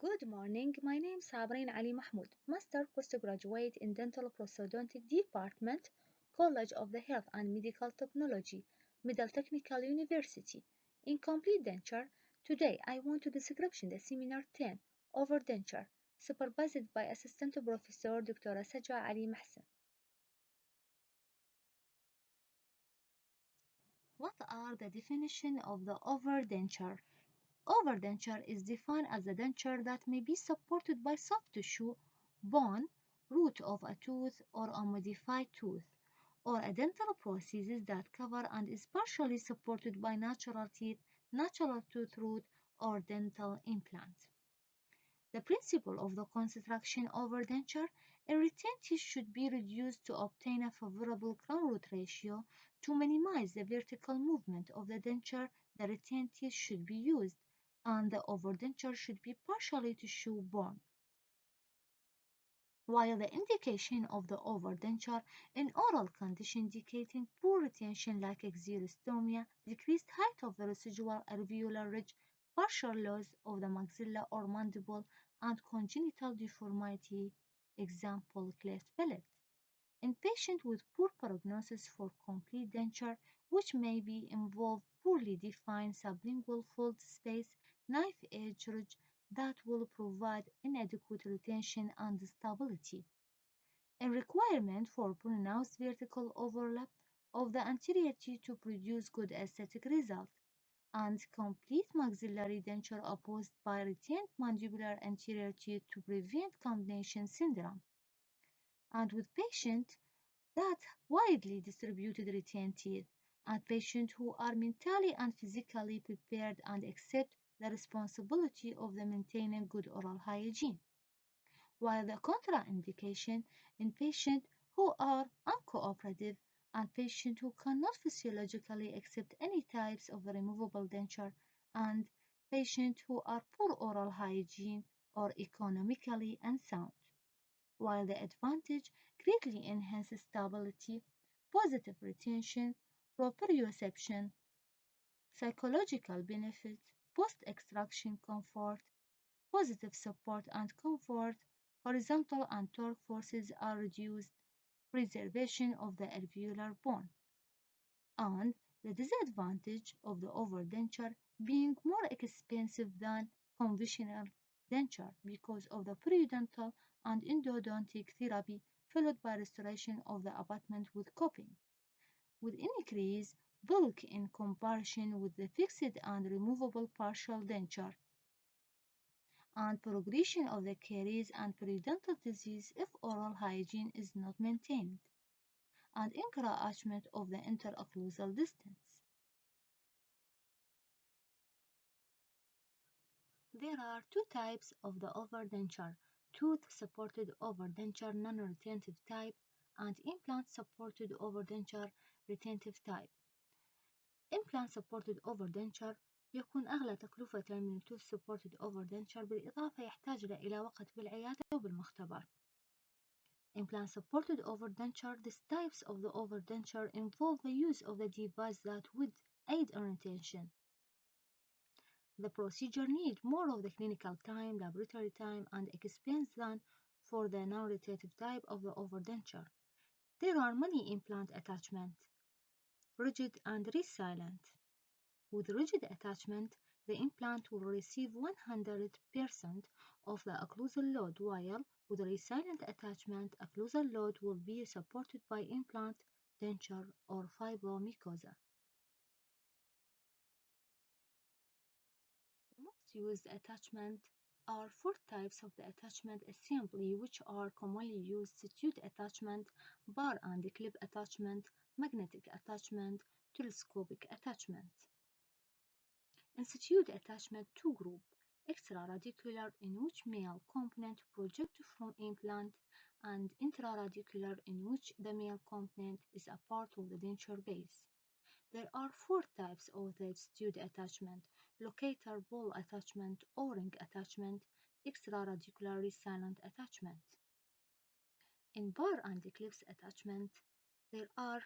Good morning, my name is Sabreen Ali Mahmoud, Master Postgraduate in Dental Prosthodontic Department, College of the Health and Medical Technology, Middle Technical University. In complete denture, today I want to description the seminar 10 over denture, supervised by Assistant Professor Dr.Saja Ali Muhsin. What are the definition of the overdenture? Overdenture is defined as a denture that may be supported by soft tissue, bone, root of a tooth, or a modified tooth, or a dental prosthesis that cover and is partially supported by natural teeth, natural tooth root, or dental implant. The principle of the construction overdenture, a retained teeth should be reduced to obtain a favorable crown-root ratio. To minimize the vertical movement of the denture, the retained teeth should be used, and the overdenture should be partially tissue-borne. While the indication of the overdenture in oral condition indicating poor retention like xerostomia, decreased height of the residual alveolar ridge, partial loss of the maxilla or mandible, and congenital deformity, example cleft palate. In patients with poor prognosis for complete denture, which may be involve poorly defined sublingual fold space, knife edge ridge that will provide inadequate retention and stability. A requirement for pronounced vertical overlap of the anterior teeth to produce good aesthetic result, and complete maxillary denture opposed by retained mandibular anterior teeth to prevent combination syndrome. And with patients that widely distributed retained teeth, and patients who are mentally and physically prepared and accept the responsibility of the maintaining good oral hygiene, while the contraindication in patients who are uncooperative and patients who cannot physiologically accept any types of removable denture and patients who are poor oral hygiene or economically unsound, while the advantage greatly enhances stability, positive retention, proprioception, psychological benefit, post-extraction comfort, positive support and comfort, horizontal and torque forces are reduced, preservation of the alveolar bone, and the disadvantage of the overdenture being more expensive than conventional denture because of the periodontal and endodontic therapy followed by restoration of the abutment with coping, with increased bulk in comparison with the fixed and removable partial denture and progression of the caries and periodontal disease if oral hygiene is not maintained, and encroachment of the interocclusal distance. There are two types of the overdenture, tooth-supported overdenture non-retentive type and implant-supported overdenture retentive type. implant-supported overdenture يكون أغلى تكلفة من tooth-supported overdenture بالإضافة يحتاج إلى وقت بالعيادة وبالمختبر. Implant-supported overdenture, these types of the overdenture involve the use of the device that would aid in retention. The procedure needs more of the clinical time, laboratory time, and expense than for the non-retentive type of the overdenture. There are many implant attachments, rigid and resilient. With rigid attachment, the implant will receive 100% of the occlusal load, while with resilient attachment, occlusal load will be supported by implant, denture, or fibromucosa. The most used attachment are four types of the attachment assembly, which are commonly used: sutute attachment, bar and clip attachment, magnetic attachment, telescopic attachment. In sutute attachment, two group: extraradicular, in which male component projects from implant, and intraradicular, in which the male component is a part of the denture base. There are four types of the sutute attachment: locator ball attachment, O-ring attachment, extraradicular resilient attachment. In bar and eclipse attachment, there are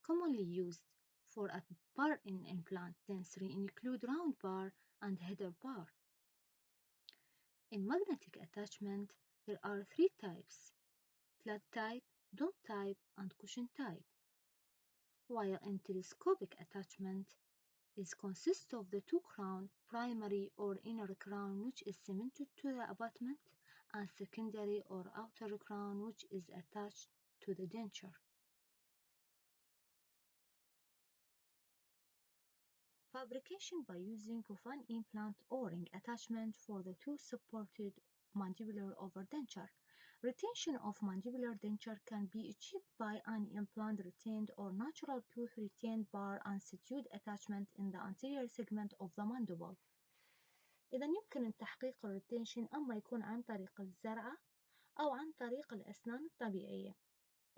commonly used for a bar in implant dentistry include round bar and header bar. In magnetic attachment, there are three types: flat type, dome type, and cushion type. While in telescopic attachment is consists of the two crown, primary or inner crown which is cemented to the abutment, and secondary or outer crown which is attached to the denture. Fabrication by using of an implant O-ring attachment for the two supported mandibular overdenture. Retention of mandibular denture can be achieved by an implant retained or natural tooth retained bar and sutute attachment in the anterior segment of the mandible. إذا يمكن تحقيق الريتنشن أما يكون عن طريق الزرعة أو عن طريق الأسنان الطبيعية.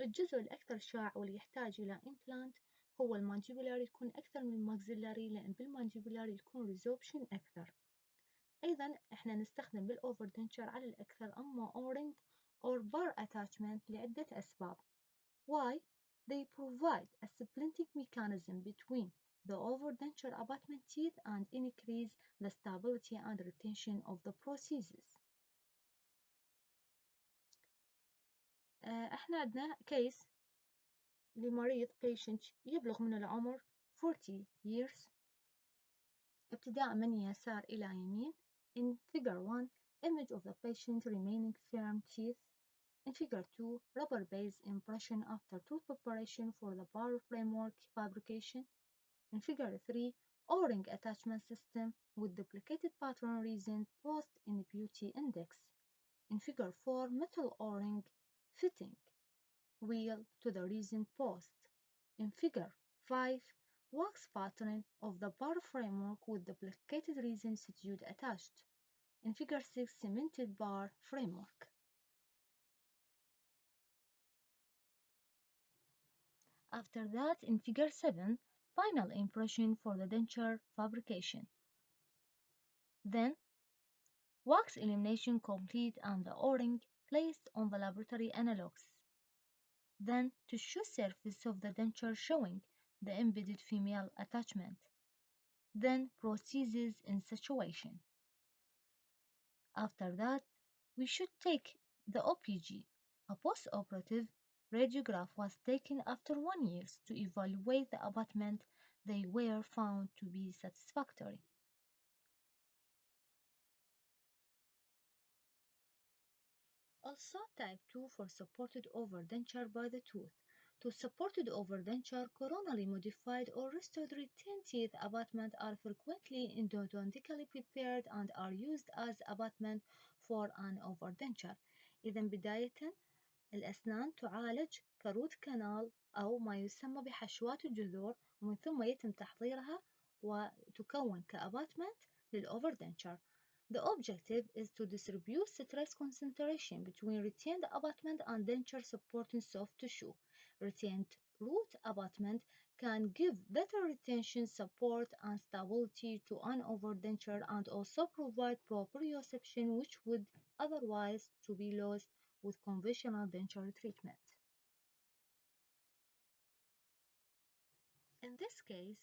الجزء الأكثر شائع واللي يحتاج إلى إمبلانت هو المانجيبولار، يكون أكثر من الماكسيلاري لأن بالمانجيبولار يكون ريزوبشن أكثر. أيضا إحنا نستخدم بالأوفردنشر على الأكثر أما أورنج أو بار أتاتشمنت لعدة أسباب. Why? They provide a splinting mechanism between the overdenture abutment teeth and increase the stability and retention of the prosthesis. احنا عندنا كيس لمريض patient يبلغ من العمر 40 years ابتداء من يسار إلى يمين. In figure 1, image of the patient remaining firm teeth. In figure 2, rubber base impression after tooth preparation for the bar framework fabrication. In figure 3, O-ring attachment system with duplicated pattern resin post in beauty index. In figure 4, metal O-ring fitting wheel to the resin post. In figure 5, wax pattern of the bar framework with duplicated resin sutute attached. In figure 6, cemented bar framework. After that, in figure 7, final impression for the denture fabrication. Then, wax elimination complete and the O-ring placed on the laboratory analogs. Then, tissue surface of the denture showing the embedded female attachment. Then, prosthesis in situation. After that, we should take the OPG. A post-operative radiograph was taken after 1 year to evaluate the abutment. They were found to be satisfactory. Also type 2 for supported overdenture by the tooth. To supported overdenture, coronally modified or restored retained teeth abutment are frequently endodontically prepared and are used as abutment for an overdenture. إذا بداية الأسنان تعالج كروت كانال أو ما يسمى بحشوات الجذور، ومن ثم يتم تحضيرها وتكون كأباتمنت للأوفردنتشر. The objective is to distribute stress concentration between retained abutment and denture supporting soft tissue. Retained root abutment can give better retention, support, and stability to an overdenture and also provide proprioception which would otherwise to be lost with conventional denture treatment. In this case,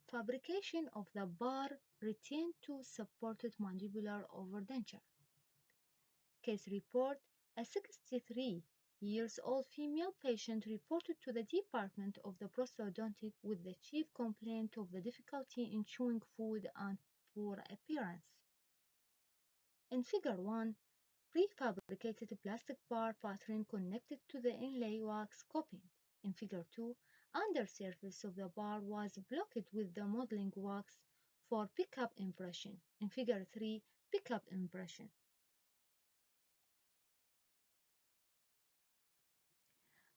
fabrication of the bar retained to supported mandibular overdenture. Case report: a 63 years old female patient reported to the department of the prosthodontic with the chief complaint of the difficulty in chewing food and poor appearance. In figure 1, prefabricated plastic bar pattern connected to the inlay wax coping. In figure 2, undersurface of the bar was blocked with the modeling wax for pickup impression. In figure 3, pickup impression.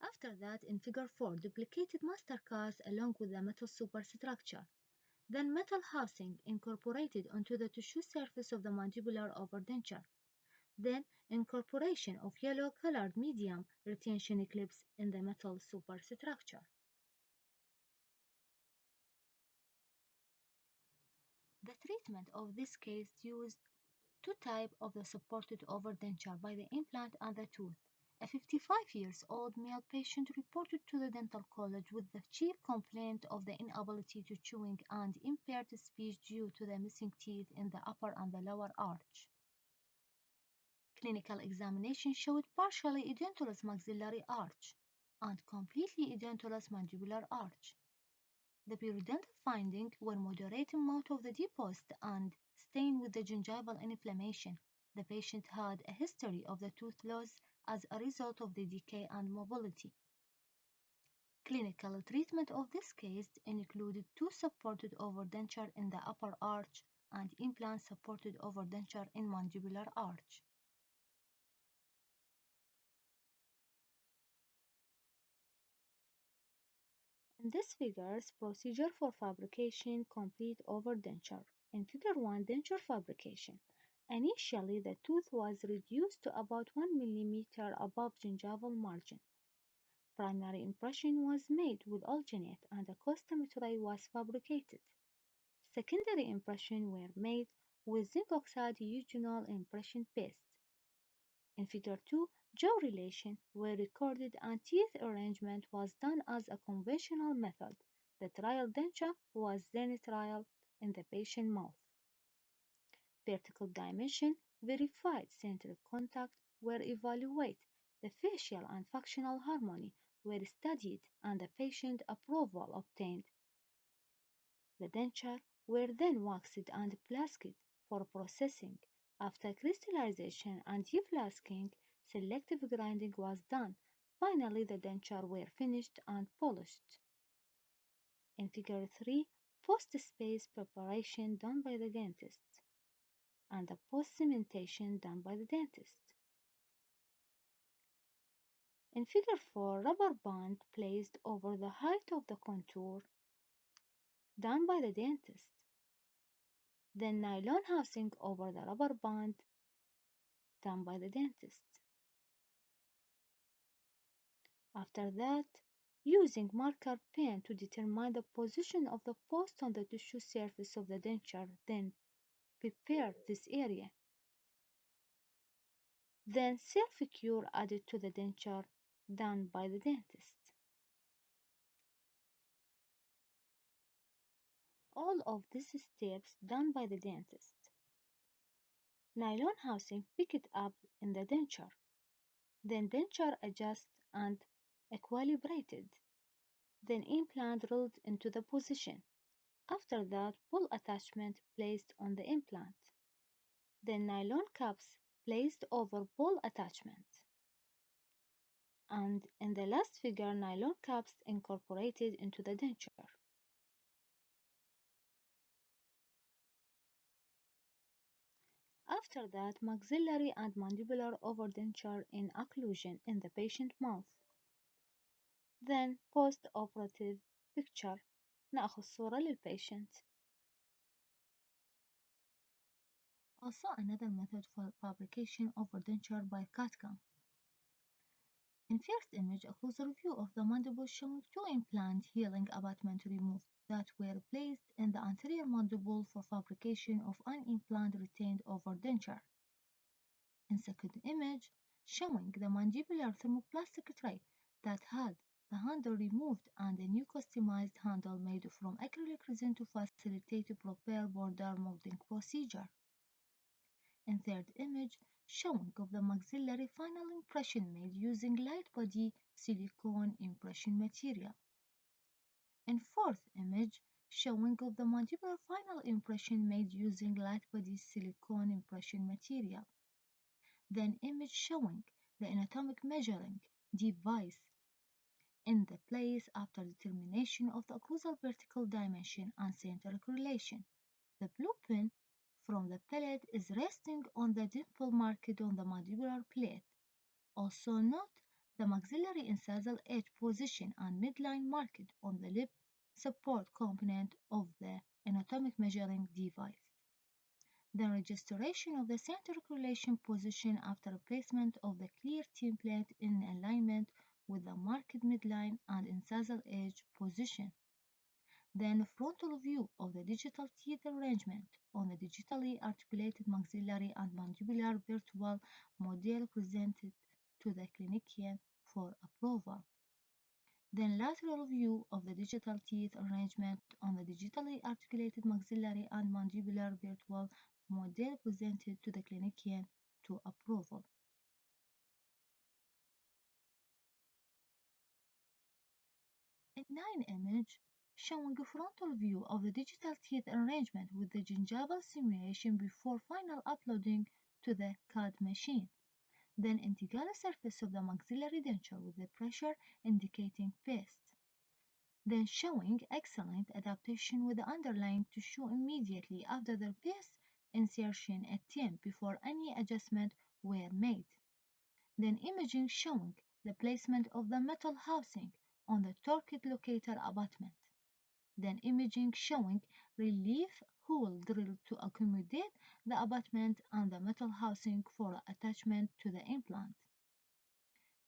After that, in figure 4, duplicated master cast along with the metal superstructure. Then metal housing incorporated onto the tissue surface of the mandibular overdenture. Then incorporation of yellow-colored medium retention clips in the metal superstructure. The treatment of this case used two types of the supported overdenture by the implant and the tooth. A 55 years old male patient reported to the dental college with the chief complaint of the inability to chewing and impaired speech due to the missing teeth in the upper and the lower arch. Clinical examination showed partially edentulous maxillary arch and completely edentulous mandibular arch. The periodontal findings were moderate amount of the deposit and stain with the gingival inflammation. The patient had a history of the tooth loss as a result of the decay and mobility. Clinical treatment of this case included tooth-supported overdenture in the upper arch and implant-supported overdenture in mandibular arch. In this figures, procedure for fabrication complete overdenture. In figure 1, denture fabrication. Initially, the tooth was reduced to about 1 millimeter above gingival margin. Primary impression was made with alginate and a custom tray was fabricated. Secondary impressions were made with zinc oxide eugenol impression paste. In figure 2, jaw relation were recorded and teeth arrangement was done as a conventional method. The trial denture was then trialed in the patient mouth. Vertical dimension verified central contact were evaluated. The facial and functional harmony were studied and the patient approval obtained. The denture were then waxed and flasked for processing. After crystallization and deflasking, selective grinding was done. Finally, the denture were finished and polished. In figure 3, post-space preparation done by the dentist and the post-cementation done by the dentist. In figure 4, rubber band placed over the height of the contour done by the dentist. Then nylon housing over the rubber band done by the dentist. After that, using marker pen to determine the position of the post on the tissue surface of the denture, then prepare this area. Then self-cure added to the denture done by the dentist. All of these steps done by the dentist. Nylon housing picked up in the denture. Then denture adjust and equilibrated. Then implant rolled into the position. After that, pull attachment placed on the implant. Then nylon caps placed over pull attachment. And in the last figure, nylon caps incorporated into the denture. After that, maxillary and mandibular overdenture in occlusion in the patient mouth. Then post-operative picture. نأخذ صورة للpatient. Also another method for fabrication of denture by CAD-CAM. In first image, a closer view of the mandible showing two implant healing abutment removed that were placed in the anterior mandible for fabrication of an implant retained over denture. In second image, showing the mandibular thermoplastic tray that had the handle removed and a new customized handle made from acrylic resin to facilitate proper border molding procedure. In third image, showing of the maxillary final impression made using light body silicone impression material. In fourth image, showing of the mandibular final impression made using light body silicone impression material. Then image showing the anatomic measuring device in the place after determination of the occlusal vertical dimension and centric relation. The blue pin from the palate is resting on the dimple marked on the mandibular plate. Also note the maxillary incisal edge position and midline marked on the lip support component of the anatomic measuring device. The registration of the centric relation position after placement of the clear template in alignment with the marked midline and incisal edge position. Then frontal view of the digital teeth arrangement on the digitally articulated maxillary and mandibular virtual model presented to the clinician for approval. Then lateral view of the digital teeth arrangement on the digitally articulated maxillary and mandibular virtual model presented to the clinician to approval. 9 image showing a frontal view of the digital teeth arrangement with the gingival simulation before final uploading to the CAD machine. Then integral surface of the maxillary denture with the pressure indicating paste. Then showing excellent adaptation with the underlying tissue immediately after the paste insertion attempt before any adjustment were made. Then imaging showing the placement of the metal housing on the torque locator abutment. Then imaging showing relief hole drilled to accommodate the abutment and the metal housing for attachment to the implant.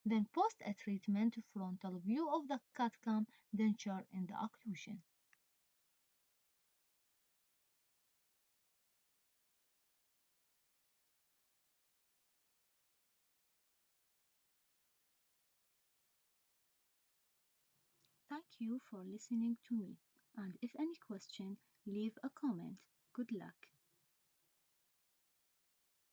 Then post-treatment frontal view of the CAD/CAM denture in the occlusion. Thank you for listening to me, and if any question, leave a comment. Good luck.